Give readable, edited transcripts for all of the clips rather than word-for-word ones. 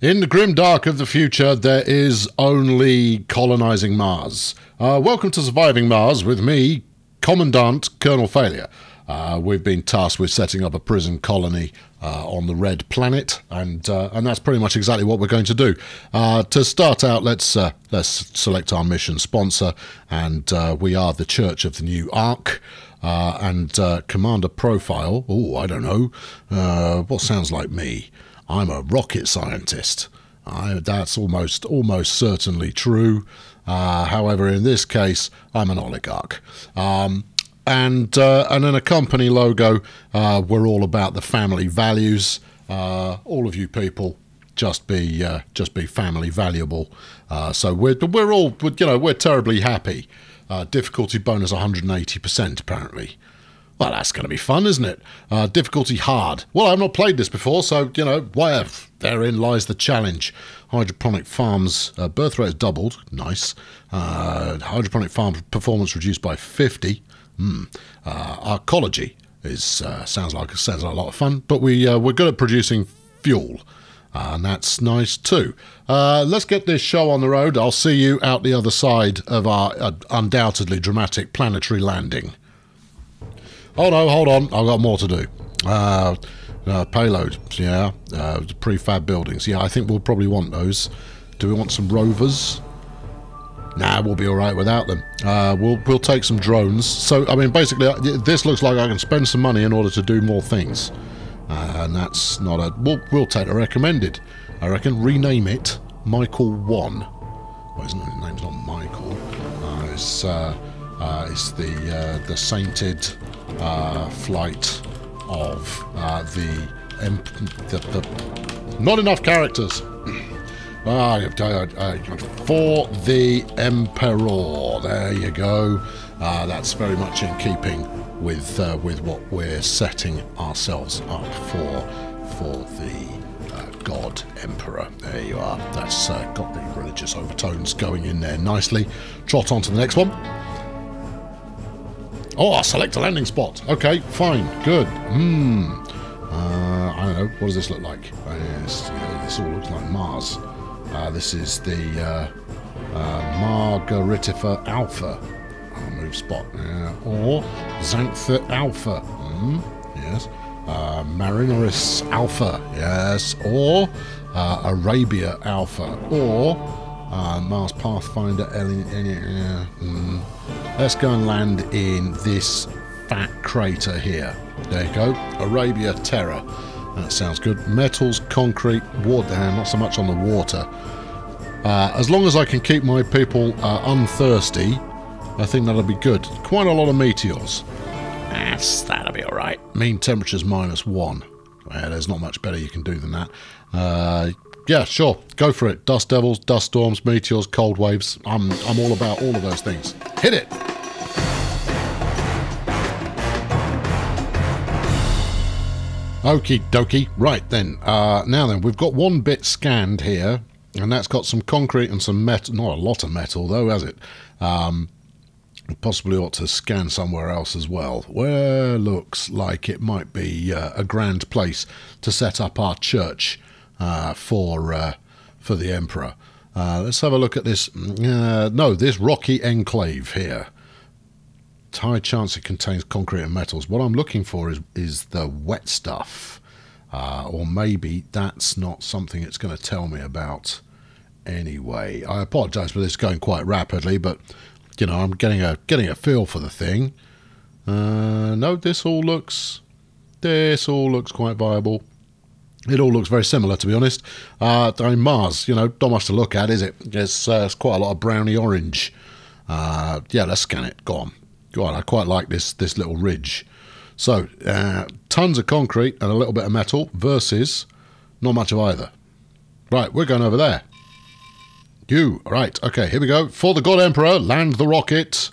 In the grim dark of the future, there is only colonizing Mars. Welcome to Surviving Mars with me, Commandant Colonel Failure. We've been tasked with setting up a prison colony on the Red Planet, and that's pretty much exactly what we're going to do. To start out, let's select our mission sponsor, and we are the Church of the New Ark. And Commander Profile, I don't know, what sounds like me? I'm a rocket scientist. That's almost certainly true. However, in this case, I'm an oligarch. And then a company logo. We're all about the family values. All of you people, just be family valuable. So we're all, we're terribly happy. Difficulty bonus 180% apparently. Well, that's going to be fun, isn't it? Difficulty hard. Well, I've not played this before, so, therein lies the challenge. Hydroponic farms, birth rate is doubled. Nice. Hydroponic farm performance reduced by 50. Arcology is sounds like a lot of fun, but we're good at producing fuel. And that's nice too. Let's get this show on the road. I'll see you out the other side of our undoubtedly dramatic planetary landing. Oh no, hold on, I've got more to do. Payload, yeah, prefab buildings. Yeah, I think we'll probably want those. Do we want some rovers? Nah, we'll be alright without them. We'll take some drones. So, I mean, basically, this looks like I can spend some money in order to do more things. And that's not a... We'll take a recommended. I reckon rename it Michael 1. Well, his name's not Michael. It's the sainted flight of the not enough characters. For the Emperor. There you go. That's very much in keeping with what we're setting ourselves up for the God Emperor. There you are. That's got the religious overtones going in there nicely. Trot on to the next one. Oh, I'll select a landing spot. Okay, fine, good. I don't know. What does this look like? This all looks like Mars. This is the Margaritifer Alpha. I'll move spot. Or Xantha Alpha. Yes. Marinaris Alpha. Yes. Or Arabia Alpha. Or Mars Pathfinder. Let's go and land in this fat crater here. There you go. Arabia Terra. That sounds good. Metals, concrete, water. Not so much on the water. As long as I can keep my people unthirsty, I think that'll be good. Quite a lot of meteors. That'll be alright. Mean temperature's -1. Yeah, there's not much better you can do than that. Yeah, sure. Go for it. Dust devils, dust storms, meteors, cold waves. I'm all about all of those things. Hit it! Okie dokie. Right then. Now then, we've got one bit scanned here, and that's got some concrete and some metal. Not a lot of metal, though, has it? Possibly ought to scan somewhere else as well. Where looks like it might be a grand place to set up our church for the Emperor. Let's have a look at this. No, this rocky enclave here. High chance it contains concrete and metals. What I'm looking for is the wet stuff. Or maybe that's not something it's going to tell me about anyway. I apologise for this going quite rapidly, but I'm getting a feel for the thing. No, this all looks quite viable. It all looks very similar, to be honest. Mars, not much to look at, is it? It's quite a lot of browny orange. Yeah, let's scan it. Go on. I quite like this little ridge. So, tons of concrete and a little bit of metal versus not much of either. Right, we're going over there. Right, okay, here we go. For the God Emperor, land the rocket.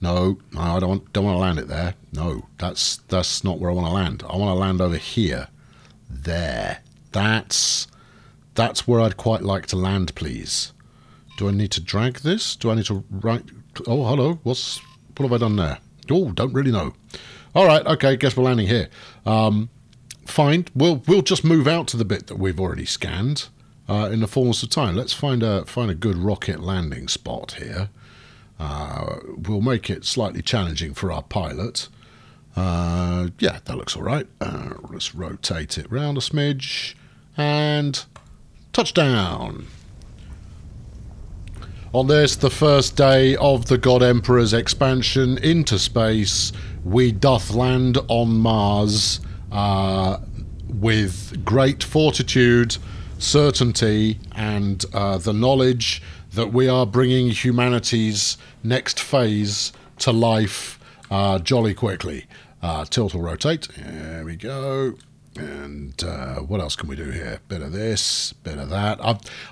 No, I don't want to land it there. No, that's not where I want to land. I want to land over here. There. That's where I'd quite like to land, please. Do I need to drag this? Do I need to Oh, hello. What have I done there? Oh, don't really know. All right, okay, guess we're landing here. Fine. We'll just move out to the bit that we've already scanned. in the fullness of time. Let's find a good rocket landing spot here. We'll make it slightly challenging for our pilot. Yeah, that looks all right. Let's rotate it round a smidge and touchdown. On this, the first day of the God Emperor's expansion into space, we doth land on Mars with great fortitude, certainty, and the knowledge that we are bringing humanity's next phase to life jolly quickly. Tilt or rotate. There we go. And what else can we do here? Bit of this, bit of that.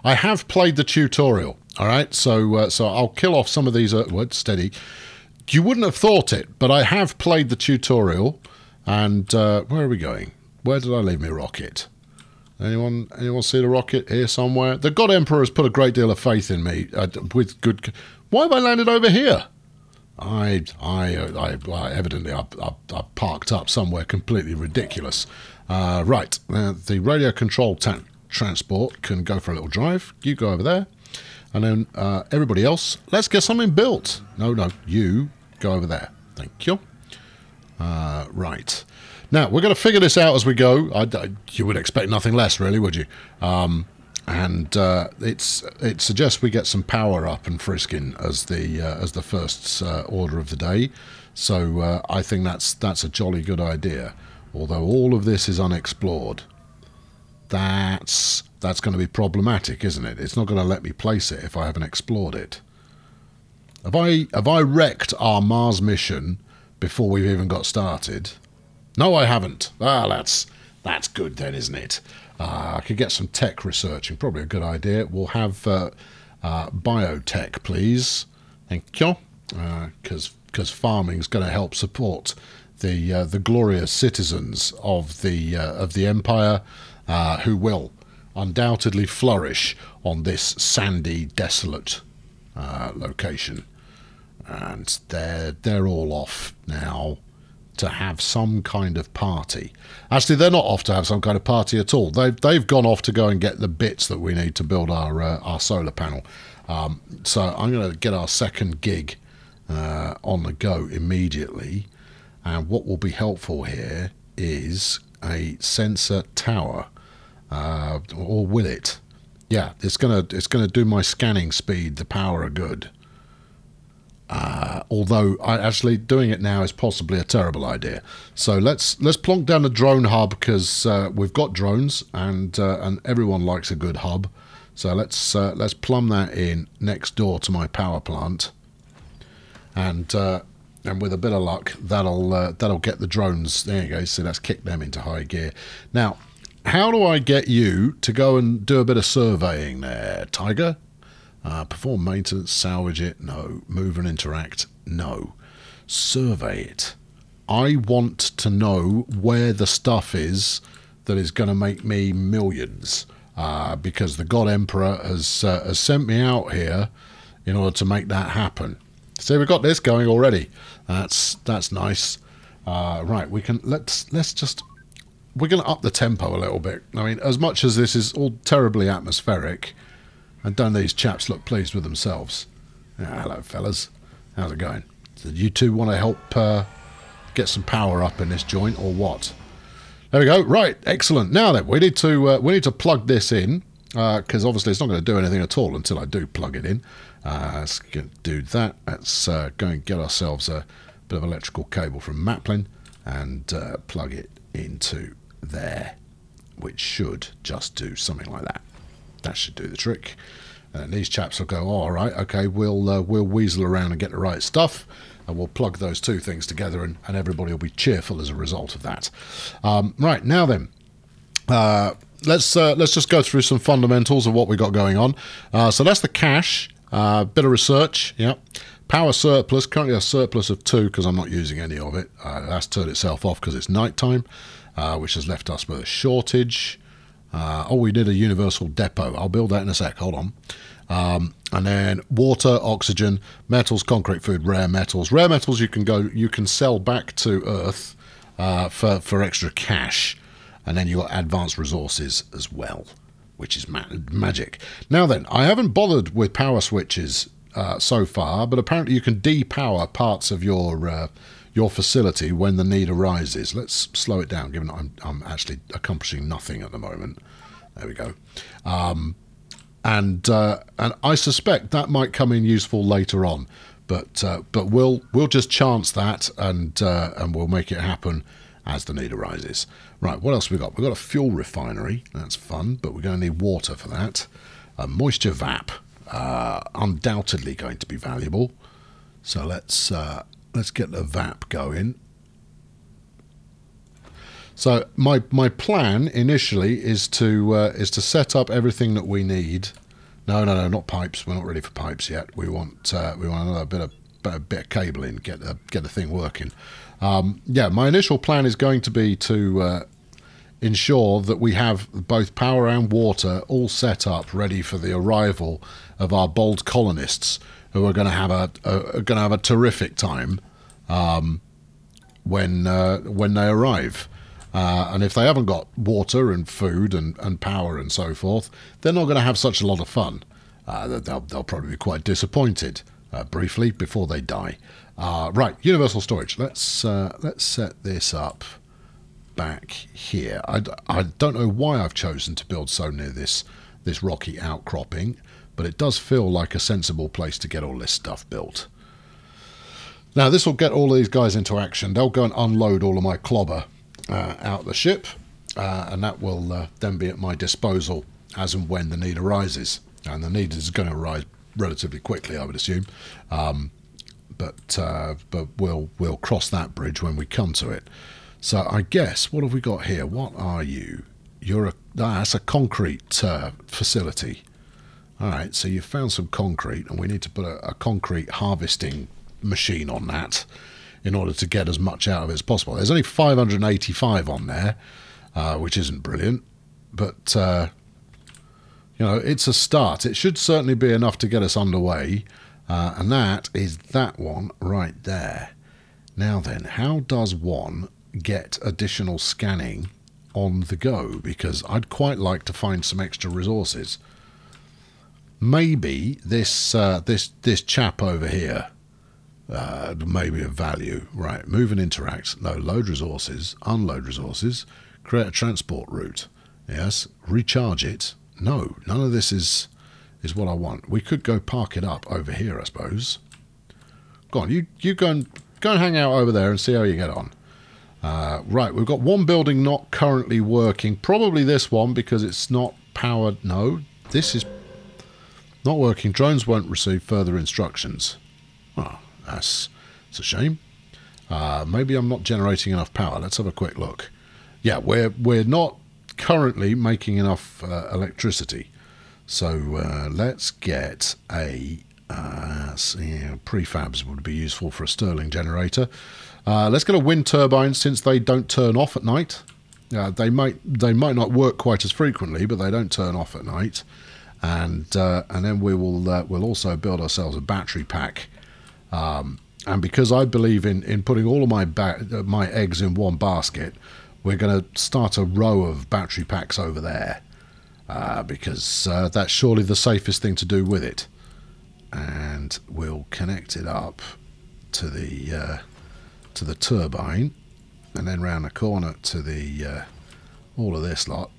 I have played the tutorial. All right, so I'll kill off some of these. Steady. You wouldn't have thought it, but I have played the tutorial. And where are we going? Where did I leave my rocket? Anyone see the rocket here somewhere? The God Emperor has put a great deal of faith in me. With good. Why have I landed over here? Evidently I parked up somewhere completely ridiculous. Right, the radio control transport can go for a little drive. You go over there, and then everybody else, let's get something built. No, you go over there. Thank you. Right, now we're going to figure this out as we go. You would expect nothing less, really, would you? It suggests we get some power up and frisking as the first order of the day. So I think that's a jolly good idea. Although all of this is unexplored, that's going to be problematic, isn't it? It's not going to let me place it if I haven't explored it. Have I wrecked our Mars mission before we've even got started? No, I haven't. Ah, that's good then, isn't it? I could get some tech researching, probably a good idea. We'll have biotech, please. Thank you. Because farming's going to help support the glorious citizens of the Empire, who will undoubtedly flourish on this sandy, desolate location. And they're all off now to have some kind of party. Actually, they're not off to have some kind of party at all. They've gone off to go and get the bits that we need to build our solar panel. So I'm going to get our second gig on the go immediately. And what will be helpful here is a sensor tower, or will it? Yeah, it's gonna do my scanning speed, the power of good. Although actually doing it now is possibly a terrible idea. So let's plonk down a drone hub, because we've got drones and everyone likes a good hub. So let's plumb that in next door to my power plant, and with a bit of luck that'll get the drones. There you go. So let's kick them into high gear. Now, how do I get you to go and do a bit of surveying there, Tiger? Perform maintenance, salvage it, no. Move and interact, no. Survey it. I want to know where the stuff is that is going to make me millions, because the God Emperor has sent me out here in order to make that happen. See, we've got this going already. That's nice. Right, we're going to up the tempo a little bit. I mean, as much as this is all terribly atmospheric, and don't these chaps look pleased with themselves? Hello, fellas. How's it going? So you two want to help get some power up in this joint, or what? There we go. Right, excellent. Now then, we need to plug this in, because obviously it's not going to do anything at all until I do plug it in. Let's do that. Let's go and get ourselves a bit of electrical cable from Maplin and plug it into there, which should just do something like that. That should do the trick. And these chaps will go, oh, all right, okay, we'll weasel around and get the right stuff, and we'll plug those two things together, and everybody will be cheerful as a result of that. Right, now then, let's just go through some fundamentals of what we got going on. So that's the cache, bit of research, yeah. Power surplus, currently a surplus of 2 because I'm not using any of it. That's turned itself off because it's night time, which has left us with a shortage. Oh, we did a universal depot. I'll build that in a sec. Hold on. And then water, oxygen, metals, concrete, food, rare metals. Rare metals you can sell back to Earth for extra cash, and then you got advanced resources as well, which is magic. Now then, I haven't bothered with power switches so far, but apparently you can depower parts of your facility when the need arises. Let's slow it down, given I'm actually accomplishing nothing at the moment. There we go. And I suspect that might come in useful later on, but we'll just chance that, and we'll make it happen as the need arises. Right, what else we got? We've got a fuel refinery. That's fun, but we're going to need water for that. A moisture vap, undoubtedly going to be valuable. So let's get the vap going. So my plan initially is to set up everything that we need. No, not pipes. We're not ready for pipes yet. We want another bit of cabling. Get the thing working. Yeah, my initial plan is going to be to ensure that we have both power and water all set up, ready for the arrival of our bold colonists, who are going to have a terrific time when they arrive. And if they haven't got water and food and power and so forth, they're not going to have such a lot of fun. They'll probably be quite disappointed briefly before they die. Right, universal storage. Let's set this up back here. I don't know why I've chosen to build so near this rocky outcropping, but it does feel like a sensible place to get all this stuff built. Now this will get all these guys into action. They'll go and unload all of my clobber out the ship, and that will then be at my disposal as and when the need arises. And the need is going to arise relatively quickly, I would assume. But we'll cross that bridge when we come to it. So I guess, what have we got here? What are you? That's a concrete facility. All right, so you found some concrete, and we need to put a concrete harvesting machine on that in order to get as much out of it as possible. There's only 585 on there, which isn't brilliant, but you know, it's a start. It should certainly be enough to get us underway, and that is that one right there. Now then, how does one get additional scanning on the go? Because I'd quite like to find some extra resources. Maybe this chap over here may be of value. Right, move and interact. No, load resources, unload resources, create a transport route. Yes, recharge it. No, none of this is what I want. We could go park it up over here, I suppose. Go on, you go and hang out over there and see how you get on. Right, we've got one building not currently working. Probably this one, because it's not powered. No, this is not working. Drones won't receive further instructions. Oh, that's a shame. Maybe I'm not generating enough power. Let's have a quick look. Yeah, we're not currently making enough electricity. So let's get a prefabs would be useful for a Stirling generator. Let's get a wind turbine, since they don't turn off at night. They might not work quite as frequently, but they don't turn off at night. And then we'll also build ourselves a battery pack. And because I believe in putting all of my eggs in one basket, we're going to start a row of battery packs over there, because that's surely the safest thing to do with it. And we'll connect it up to the turbine, and then round the corner to the all of this lot,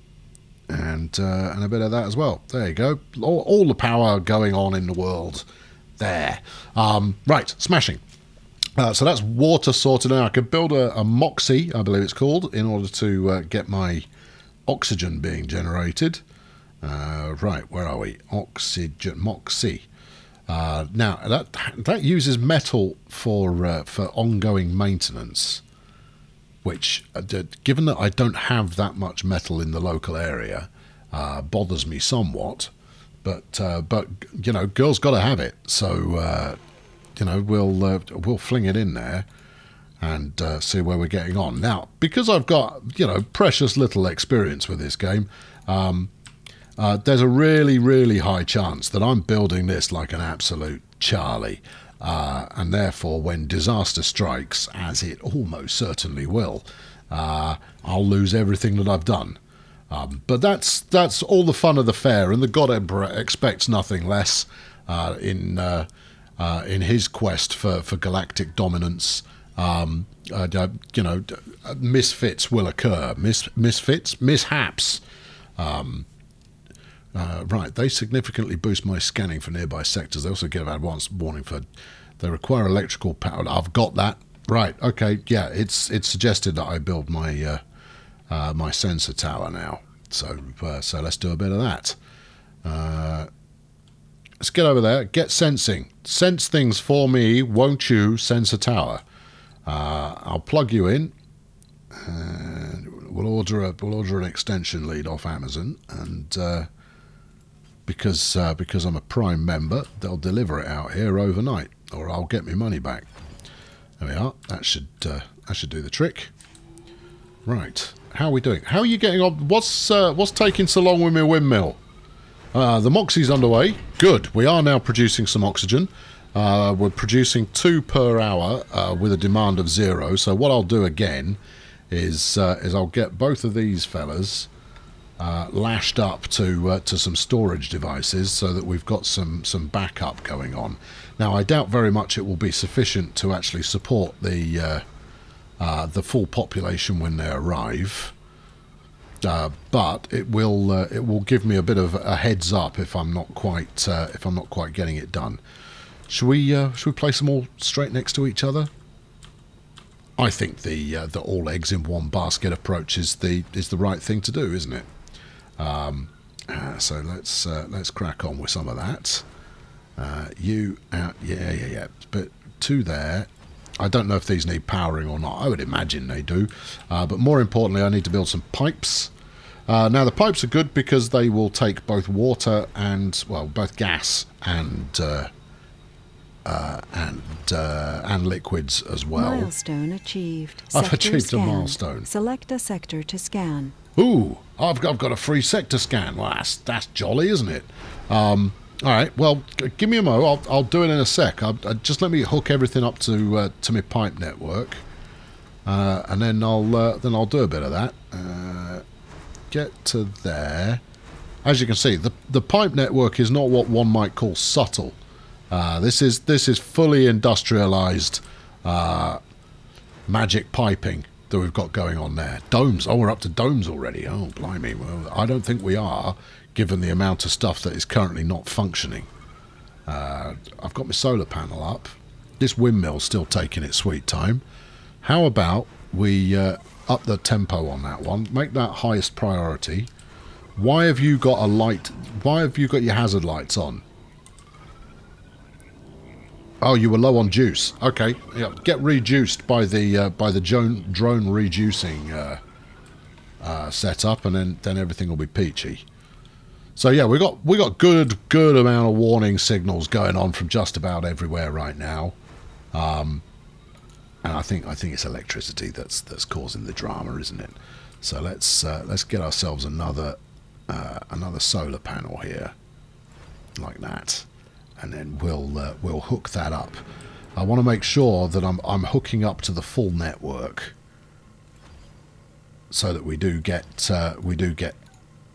and a bit of that as well. There you go. All the power going on in the world there. Right, smashing. So that's water sorted out. I could build a Moxie, I believe it's called, in order to get my oxygen being generated. Right, where are we? Oxygen, Moxie. Now that uses metal for ongoing maintenance, which, given that I don't have that much metal in the local area, bothers me somewhat. But you know, girl's got to have it, so you know, we'll fling it in there and see where we're getting on. Now, because I've got, you know, precious little experience with this game, there's a really high chance that I'm building this like an absolute Charlie, and therefore when disaster strikes, as it almost certainly will, I'll lose everything that I've done. But that's all the fun of the fair, and the God Emperor expects nothing less in his quest for galactic dominance. Misfits will occur. Mishaps. Right, they significantly boost my scanning for nearby sectors. They also give advance warning for they require electrical power. I've got that. Right, okay, yeah, it's suggested that I build my my sensor tower now. So let's do a bit of that. Let's get over there. Get sensing. Sense things for me, won't you, sensor tower? I'll plug you in. We'll order an extension lead off Amazon, and because I'm a Prime member, they'll deliver it out here overnight, or I'll get my money back. There we are. That should do the trick. Right. How are we doing? How are you getting on? What's taking so long with my windmill? The Moxie's underway. Good. We are now producing some oxygen. We're producing 2 per hour with a demand of 0. So what I'll do again is I'll get both of these fellas lashed up to some storage devices so that we've got some backup going on. Now I doubt very much it will be sufficient to actually support the full population when they arrive, but it will give me a bit of a heads up if I'm not quite getting it done. Should we place them all straight next to each other? I think the all eggs in one basket approach is the right thing to do, isn't it? So let's crack on with some of that. You out, yeah. But 2 there. I don't know if these need powering or not. I would imagine they do. But more importantly, I need to build some pipes. Now the pipes are good because they will take both water and, well, both gas and liquids as well. Milestone achieved. I've achieved a milestone. Select a sector to scan. Ooh, I've got a free sector scan. Well, that's jolly, isn't it? All right. Well, give me a mo. I'll do it in a sec. Just let me hook everything up to my pipe network, and then I'll do a bit of that. Get to there. As you can see, the pipe network is not what one might call subtle. This is fully industrialized magic piping that we've got going on there. Domes. Oh, we're up to domes already. Oh, blimey. Well, I don't think we are, given the amount of stuff that is currently not functioning. I've got my solar panel up. This windmill's still taking its sweet time. How about we up the tempo on that one? Make that highest priority. Why have you got a light? Why have you got your hazard lights on? Oh, you were low on juice. Okay, yeah, get reduced by the drone reducing setup, and then everything will be peachy. So yeah, we got good amount of warning signals going on from just about everywhere right now, and I think it's electricity that's causing the drama, isn't it? So let's get ourselves another solar panel here, like that. And then we'll hook that up. I want to make sure that I'm hooking up to the full network, so that we do get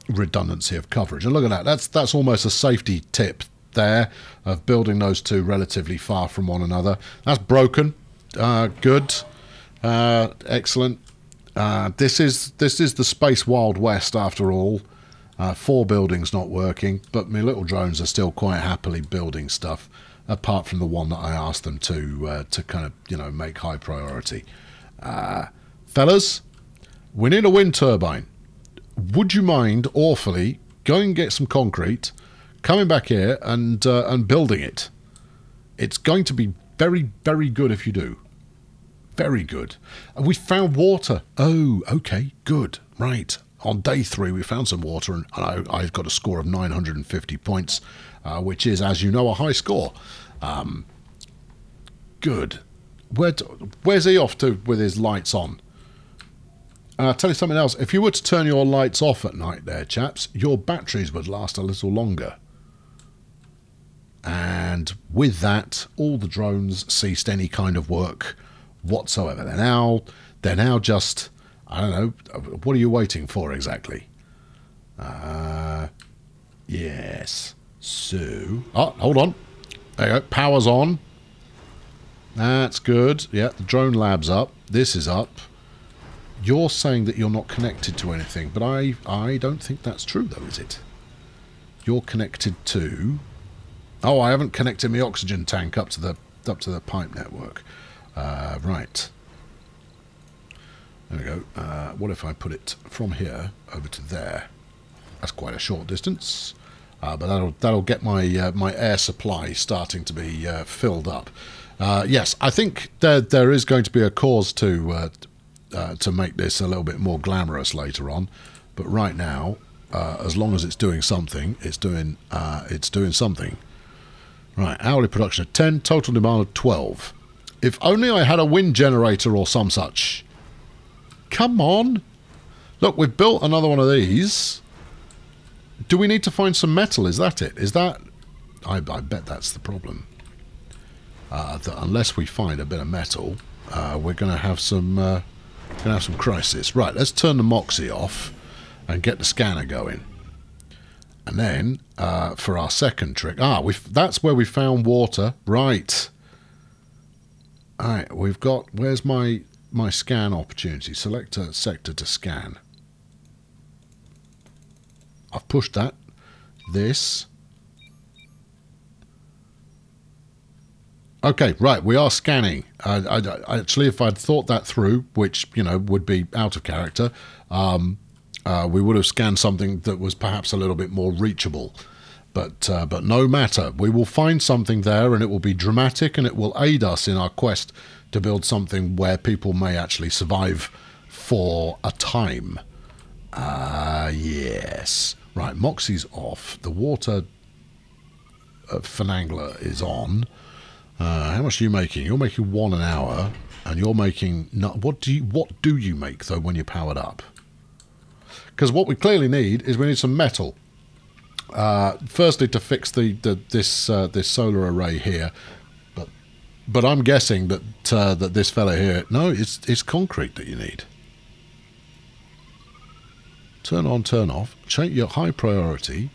redundancy of coverage. And look at that. That's almost a safety tip there of building those 2 relatively far from one another. That's broken. Good. Excellent. This is the space Wild West after all. 4 buildings not working, but my little drones are still quite happily building stuff, apart from the one that I asked them to kind of, make high priority. Fellas, we need a wind turbine. Would you mind awfully going and get some concrete, coming back here and building it? It's going to be very, very good if you do. Very good. And we found water. Oh, okay, good. Right. On day 3, we found some water, and I've got a score of 950 points, which is, as you know, a high score. Good. Where's he off to with his lights on? I'll tell you something else. If you were to turn your lights off at night there, chaps, your batteries would last a little longer. And with that, all the drones ceased any kind of work whatsoever. They're now just... I don't know, what are you waiting for exactly? Yes. So... Oh, hold on. There you go. Power's on. That's good. Yeah, the drone lab's up. This is up. You're saying that you're not connected to anything, but I don't think that's true, though, is it? You're connected to... Oh, I haven't connected my oxygen tank up to the pipe network. Right. There we go. What if I put it from here over to there? That's quite a short distance, but that'll get my my air supply starting to be filled up. Yes, I think there is going to be a cause to make this a little bit more glamorous later on, but right now, as long as it's doing something, it's doing something. Right, hourly production of 10, total demand of 12. If only I had a wind generator or some such. Come on. Look, we've built another one of these. Do we need to find some metal? Is that it? Is that... I bet that's the problem. That unless we find a bit of metal, we're going to have some crisis. Right, let's turn the Moxie off and get the scanner going. And then, for our second trick... that's where we found water. Right. Alright, we've got... Where's my scan opportunity? Select a sector to scan. I've pushed that. This. Okay, right, we are scanning. Actually, if I'd thought that through, which, you know, would be out of character... we would have scanned something that was perhaps a little bit more reachable. But no matter. We will find something there, and it will be dramatic, and it will aid us in our quest to build something where people may actually survive for a time. Yes. Right, Moxie's off. The water finangler is on. How much are you making? You're making 1 an hour, and you're making... What do you make, though, when you're powered up? Because what we clearly need is we need some metal. Firstly, to fix this solar array here, but I'm guessing that that this fella here. No, it's concrete that you need. Turn on, turn off. Change your high priority.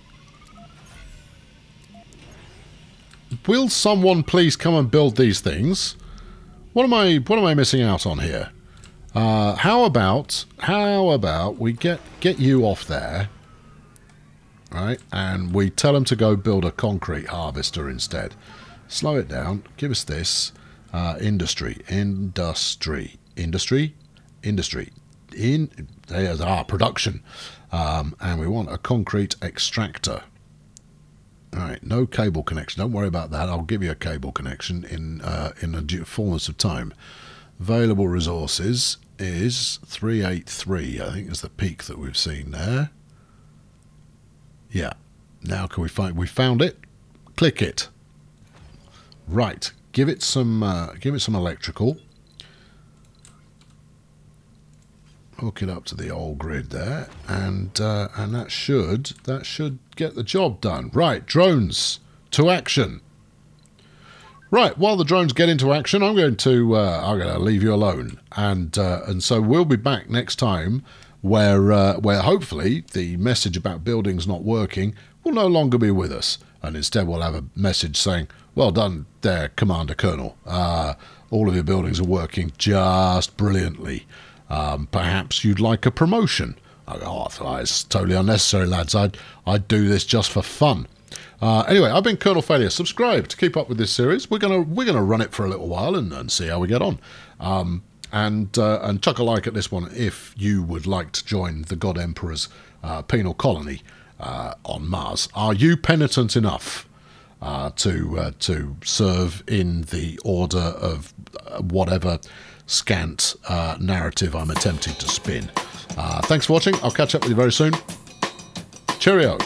Will someone please come and build these things? What am I missing out on here? How about we get you off there, right? And we tell them to go build a concrete harvester instead. Slow it down. Give us this industry. There's our production, and we want a concrete extractor. All right, no cable connection. Don't worry about that. I'll give you a cable connection in the fullness of time. Available resources is 383, I think is the peak that we've seen there. Yeah. Now can we found it? Click it. Right. Give it some electrical. Hook it up to the old grid there, and that should get the job done. Right, drones to action. Right, while the drones get into action, I'm going to leave you alone, and so we'll be back next time, where hopefully the message about buildings not working will no longer be with us, and instead we'll have a message saying, "Well done, there, Commander Colonel. All of your buildings are working just brilliantly. Perhaps you'd like a promotion." Oh, it's totally unnecessary, lads. I'd do this just for fun. Anyway, I've been Colonel Failure. Subscribe to keep up with this series. We're gonna run it for a little while and see how we get on. And chuck a like at this one if you would like to join the God Emperor's penal colony on Mars. Are you penitent enough to serve in the order of whatever scant narrative I'm attempting to spin? Thanks for watching. I'll catch up with you very soon. Cheerio.